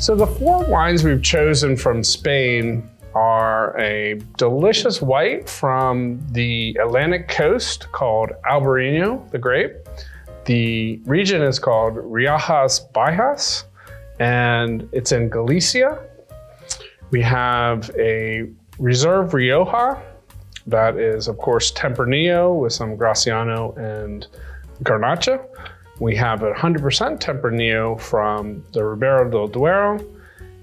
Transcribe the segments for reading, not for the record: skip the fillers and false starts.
So the 4 wines we've chosen from Spain are a delicious white from the Atlantic coast called Albarino, the grape. The region is called Riojas Bajas, and it's in Galicia. We have a Reserve Rioja that is, of course, Tempranillo with some Graciano and Garnacha. We have a 100% Tempranillo from the Ribera del Duero.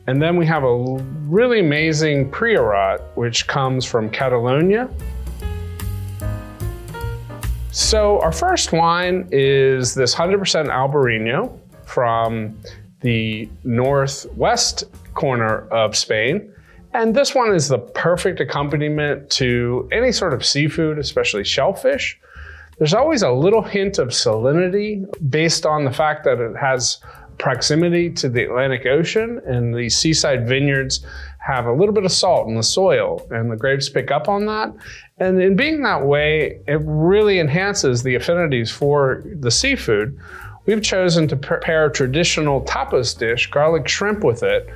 And then we have a really amazing Priorat, which comes from Catalonia. So our first wine is this 100% Albarino from the northwest corner of Spain. And this one is the perfect accompaniment to any sort of seafood, especially shellfish. There's always a little hint of salinity based on the fact that it has proximity to the Atlantic Ocean, and the seaside vineyards have a little bit of salt in the soil, and the grapes pick up on that. And in being that way, it really enhances the affinities for the seafood. We've chosen to prepare a traditional tapas dish, garlic shrimp with it.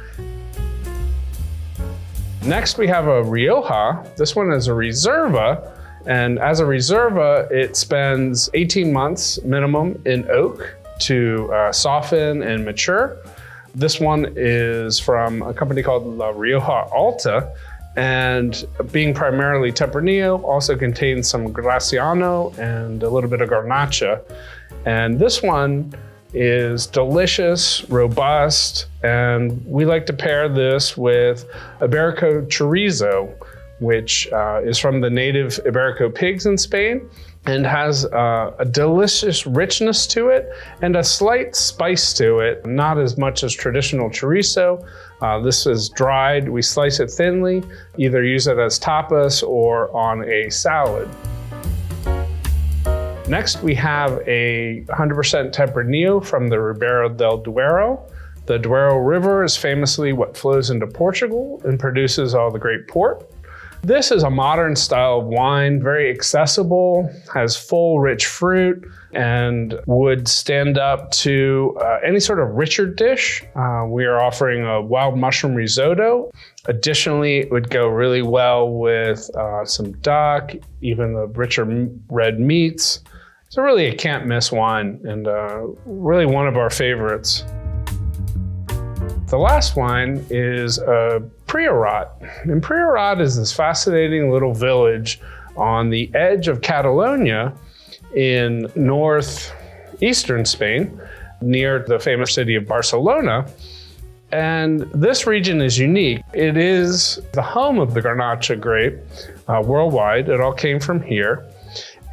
Next, we have a Rioja. This one is a Reserva. And as a Reserva, it spends 18 months minimum in oak to soften and mature. This one is from a company called La Rioja Alta, and being primarily Tempranillo, also contains some Graciano and a little bit of Garnacha. And this one is delicious, robust, and we like to pair this with Iberico chorizo, which is from the native Iberico pigs in Spain and has a delicious richness to it and a slight spice to it, not as much as traditional chorizo. This is dried, we slice it thinly, either use it as tapas or on a salad. Next, we have a 100% Tempranillo from the Ribera del Duero. The Duero River is famously what flows into Portugal and produces all the great port. This is a modern style of wine, very accessible, has full, rich fruit, and would stand up to any sort of richer dish. We are offering a wild mushroom risotto. Additionally, it would go really well with some duck, even the richer red meats. It's really a can't miss wine, and really one of our favorites. The last wine is a Priorat. And Priorat is this fascinating little village on the edge of Catalonia in northeastern Spain, near the famous city of Barcelona. And this region is unique. It is the home of the Garnacha grape worldwide. It all came from here.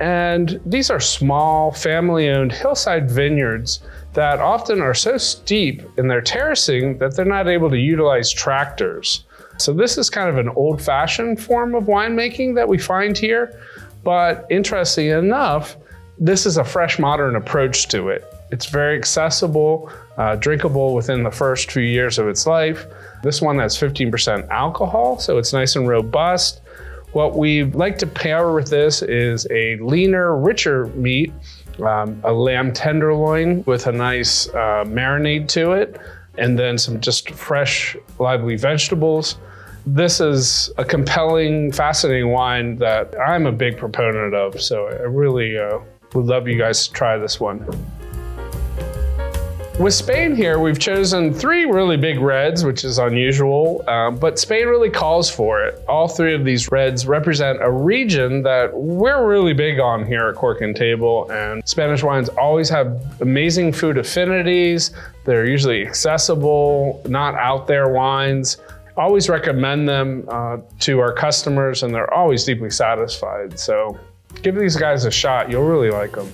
And these are small, family-owned hillside vineyards that often are so steep in their terracing that they're not able to utilize tractors. So this is kind of an old-fashioned form of winemaking that we find here, but interestingly enough, this is a fresh, modern approach to it. It's very accessible, drinkable within the first few years of its life. This one has 15% alcohol, so it's nice and robust. What we like to pair with this is a leaner, richer meat, a lamb tenderloin with a nice marinade to it, and then some just fresh, lively vegetables. This is a compelling, fascinating wine that I'm a big proponent of, so I really would love you guys to try this one. With Spain here, we've chosen 3 really big reds, which is unusual, but Spain really calls for it. All 3 of these reds represent a region that we're really big on here at Cork&Table, and Spanish wines always have amazing food affinities. They're usually accessible, not out there wines. Always recommend them to our customers, and they're always deeply satisfied. So give these guys a shot, you'll really like them.